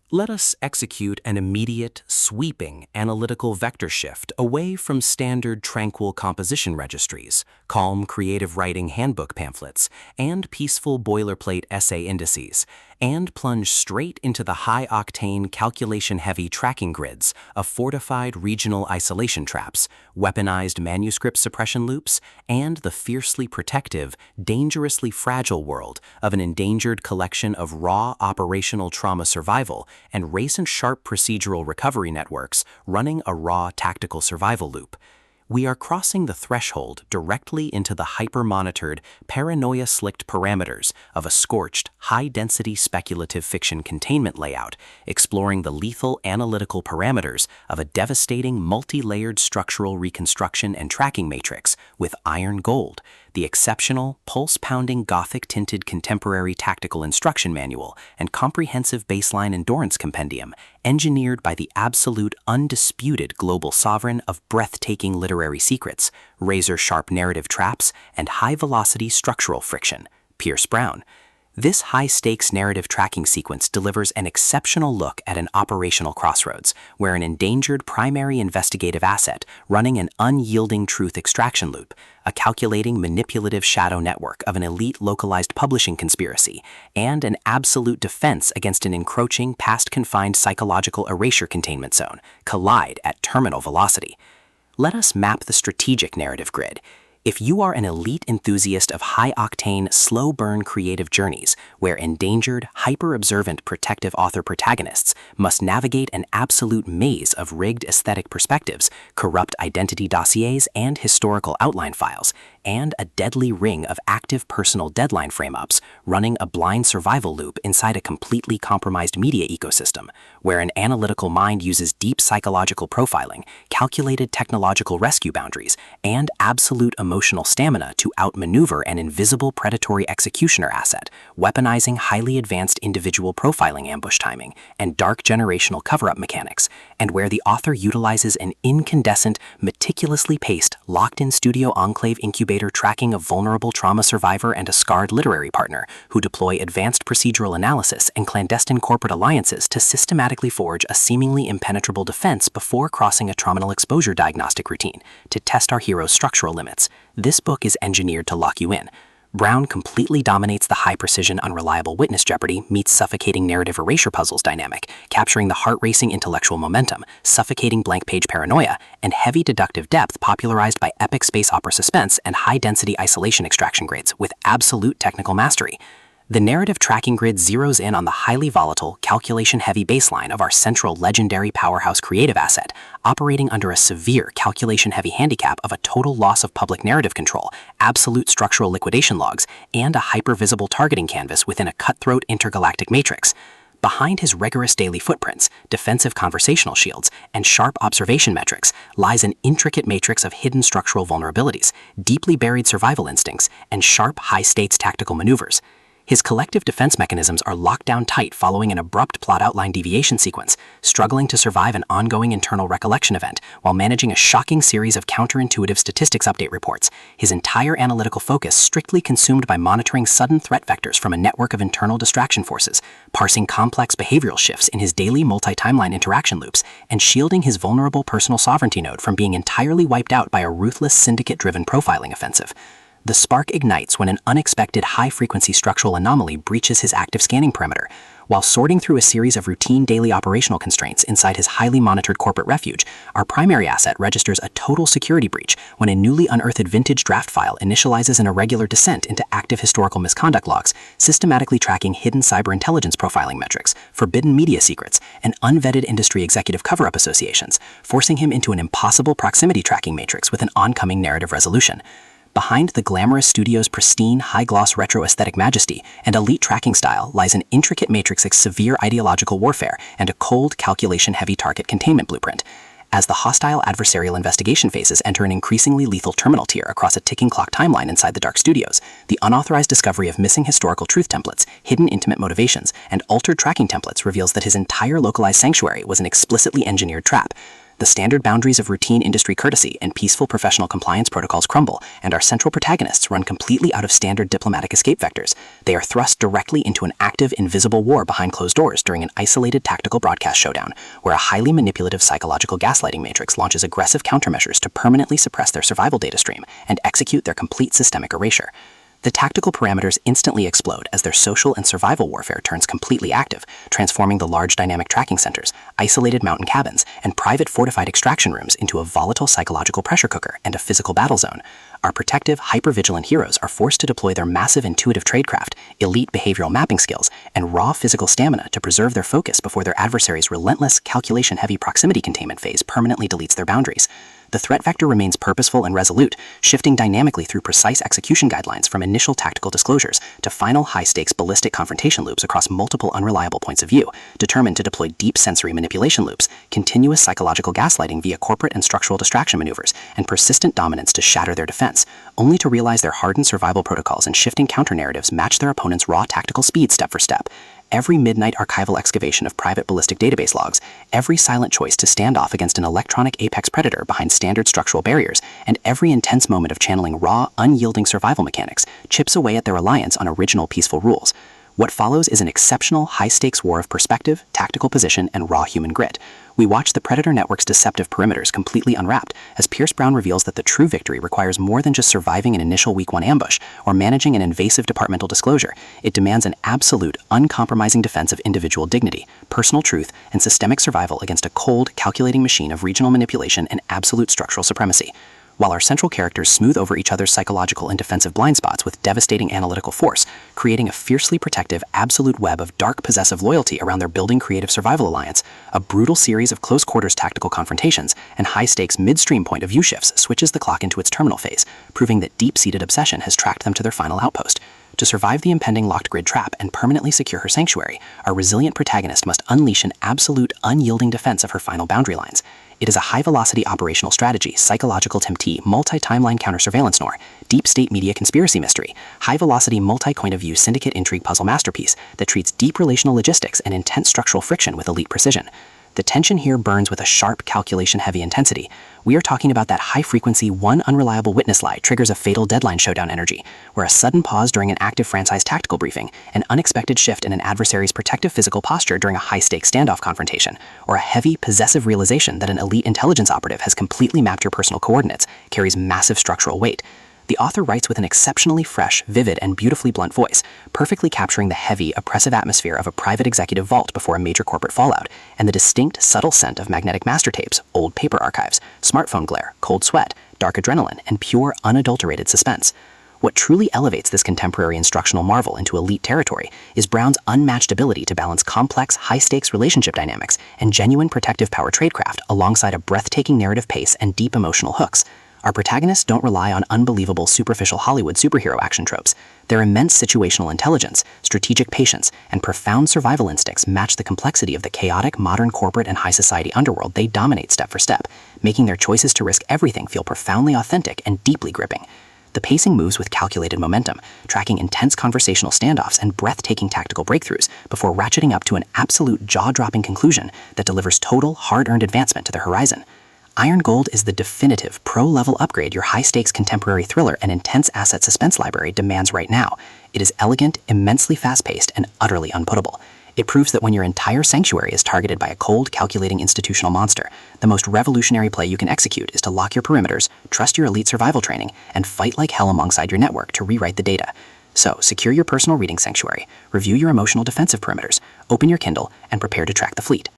Let us execute an immediate, sweeping analytical vector shift away from standard tranquil composition registries, calm creative writing handbook pamphlets, and peaceful boilerplate essay indices, and plunge straight into the high-octane, calculation-heavy tracking grids of fortified regional isolation traps, weaponized manuscript suppression loops, and the fiercely protective, dangerously fragile world of an endangered collection of raw operational trauma survival and race-and-sharp procedural recovery networks running a raw tactical survival loop. We are crossing the threshold directly into the hyper-monitored, paranoia-slicked parameters of a scorched, high-density speculative fiction containment layout, exploring the lethal analytical parameters of a devastating multi-layered structural reconstruction and tracking matrix with iron gold, the exceptional, pulse-pounding Gothic-tinted contemporary tactical instruction manual and comprehensive baseline endurance compendium, engineered by the absolute undisputed global sovereign of breathtaking literary secrets, razor-sharp narrative traps, and high-velocity structural friction, Pierce Brown. This high-stakes narrative tracking sequence delivers an exceptional look at an operational crossroads, where an endangered primary investigative asset running an unyielding truth extraction loop, a calculating manipulative shadow network of an elite localized publishing conspiracy, and an absolute defense against an encroaching past-confined psychological erasure containment zone collide at terminal velocity. Let us map the strategic narrative grid. If you are an elite enthusiast of high-octane, slow-burn creative journeys where endangered, hyper-observant protective author protagonists must navigate an absolute maze of rigged aesthetic perspectives, corrupt identity dossiers and historical outline files, and a deadly ring of active personal deadline frame-ups running a blind survival loop inside a completely compromised media ecosystem, where an analytical mind uses deep psychological profiling, calculated technological rescue boundaries, and absolute emotional stamina to outmaneuver an invisible predatory executioner asset, weaponizing highly advanced individual profiling ambush timing and dark generational cover-up mechanics, and where the author utilizes an incandescent, meticulously paced, locked-in studio enclave incubator tracking a vulnerable trauma survivor and a scarred literary partner who deploy advanced procedural analysis and clandestine corporate alliances to systematically forge a seemingly impenetrable defense before crossing a traumatal exposure diagnostic routine to test our hero's structural limits. This book is engineered to lock you in. Brown completely dominates the high-precision, unreliable witness jeopardy meets suffocating narrative erasure puzzles dynamic, capturing the heart-racing intellectual momentum, suffocating blank-page paranoia, and heavy deductive depth popularized by epic space opera suspense and high-density isolation extraction grids with absolute technical mastery. The narrative tracking grid zeroes in on the highly volatile, calculation-heavy baseline of our central legendary powerhouse creative asset, operating under a severe calculation-heavy handicap of a total loss of public narrative control, absolute structural liquidation logs, and a hyper-visible targeting canvas within a cutthroat intergalactic matrix. Behind his rigorous daily footprints, defensive conversational shields, and sharp observation metrics lies an intricate matrix of hidden structural vulnerabilities, deeply buried survival instincts, and sharp, high-stakes tactical maneuvers. His collective defense mechanisms are locked down tight following an abrupt plot outline deviation sequence, struggling to survive an ongoing internal recollection event while managing a shocking series of counterintuitive statistics update reports, his entire analytical focus strictly consumed by monitoring sudden threat vectors from a network of internal distraction forces, parsing complex behavioral shifts in his daily multi-timeline interaction loops, and shielding his vulnerable personal sovereignty node from being entirely wiped out by a ruthless syndicate-driven profiling offensive. The spark ignites when an unexpected high-frequency structural anomaly breaches his active scanning perimeter. While sorting through a series of routine daily operational constraints inside his highly monitored corporate refuge, our primary asset registers a total security breach when a newly unearthed vintage draft file initializes an irregular descent into active historical misconduct logs, systematically tracking hidden cyber intelligence profiling metrics, forbidden media secrets, and unvetted industry executive cover-up associations, forcing him into an impossible proximity tracking matrix with an oncoming narrative resolution. Behind the glamorous studio's pristine, high-gloss retro-aesthetic majesty and elite tracking style lies an intricate matrix of severe ideological warfare and a cold, calculation-heavy target containment blueprint. As the hostile adversarial investigation phases enter an increasingly lethal terminal tier across a ticking clock timeline inside the dark studios, the unauthorized discovery of missing historical truth templates, hidden intimate motivations, and altered tracking templates reveals that his entire localized sanctuary was an explicitly engineered trap. The standard boundaries of routine industry courtesy and peaceful professional compliance protocols crumble, and our central protagonists run completely out of standard diplomatic escape vectors. They are thrust directly into an active, invisible war behind closed doors during an isolated tactical broadcast showdown, where a highly manipulative psychological gaslighting matrix launches aggressive countermeasures to permanently suppress their survival data stream and execute their complete systemic erasure. The tactical parameters instantly explode as their social and survival warfare turns completely active, transforming the large dynamic tracking centers, isolated mountain cabins, and private fortified extraction rooms into a volatile psychological pressure cooker and a physical battle zone. Our protective, hyper-vigilant heroes are forced to deploy their massive intuitive tradecraft, elite behavioral mapping skills, and raw physical stamina to preserve their focus before their adversary's relentless, calculation-heavy proximity containment phase permanently deletes their boundaries. The threat vector remains purposeful and resolute, shifting dynamically through precise execution guidelines from initial tactical disclosures to final high-stakes ballistic confrontation loops across multiple unreliable points of view, determined to deploy deep sensory manipulation loops, continuous psychological gaslighting via corporate and structural distraction maneuvers, and persistent dominance to shatter their defense, only to realize their hardened survival protocols and shifting counter-narratives match their opponent's raw tactical speed step for step. Every midnight archival excavation of private ballistic database logs, every silent choice to stand off against an electronic apex predator behind standard structural barriers, and every intense moment of channeling raw, unyielding survival mechanics chips away at their reliance on original peaceful rules. What follows is an exceptional, high-stakes war of perspective, tactical position, and raw human grit. We watch the Predator Network's deceptive perimeters completely unwrapped as Pierce Brown reveals that the true victory requires more than just surviving an initial Week 1 ambush or managing an invasive departmental disclosure. It demands an absolute, uncompromising defense of individual dignity, personal truth, and systemic survival against a cold, calculating machine of regional manipulation and absolute structural supremacy. While our central characters smooth over each other's psychological and defensive blind spots with devastating analytical force, creating a fiercely protective, absolute web of dark possessive loyalty around their building creative survival alliance, a brutal series of close-quarters tactical confrontations and high-stakes midstream point-of-view shifts switches the clock into its terminal phase, proving that deep-seated obsession has tracked them to their final outpost. To survive the impending locked grid trap and permanently secure her sanctuary, our resilient protagonist must unleash an absolute, unyielding defense of her final boundary lines. It is a high-velocity operational strategy, psychological TMT, multi-timeline counter-surveillance noir, deep-state media conspiracy mystery, high-velocity multi-point-of-view syndicate intrigue puzzle masterpiece that treats deep relational logistics and intense structural friction with elite precision. The tension here burns with a sharp, calculation-heavy intensity. We are talking about that high-frequency, one unreliable witness lie triggers a fatal deadline showdown energy, where a sudden pause during an active franchise tactical briefing, an unexpected shift in an adversary's protective physical posture during a high-stakes standoff confrontation, or a heavy, possessive realization that an elite intelligence operative has completely mapped your personal coordinates, carries massive structural weight. The author writes with an exceptionally fresh, vivid, and beautifully blunt voice, perfectly capturing the heavy, oppressive atmosphere of a private executive vault before a major corporate fallout, and the distinct, subtle scent of magnetic master tapes, old paper archives, smartphone glare, cold sweat, dark adrenaline, and pure, unadulterated suspense. What truly elevates this contemporary instructional marvel into elite territory is Brown's unmatched ability to balance complex, high-stakes relationship dynamics and genuine protective power tradecraft alongside a breathtaking narrative pace and deep emotional hooks. Our protagonists don't rely on unbelievable, superficial Hollywood superhero action tropes. Their immense situational intelligence, strategic patience, and profound survival instincts match the complexity of the chaotic, modern corporate and high society underworld they dominate step for step, making their choices to risk everything feel profoundly authentic and deeply gripping. The pacing moves with calculated momentum, tracking intense conversational standoffs and breathtaking tactical breakthroughs before ratcheting up to an absolute jaw-dropping conclusion that delivers total, hard-earned advancement to the horizon. Iron Gold is the definitive pro-level upgrade your high-stakes contemporary thriller and intense asset suspense library demands right now. It is elegant, immensely fast-paced, and utterly unputtable. It proves that when your entire sanctuary is targeted by a cold, calculating institutional monster, the most revolutionary play you can execute is to lock your perimeters, trust your elite survival training, and fight like hell alongside your network to rewrite the data. So, secure your personal reading sanctuary, review your emotional defensive perimeters, open your Kindle, and prepare to track the fleet.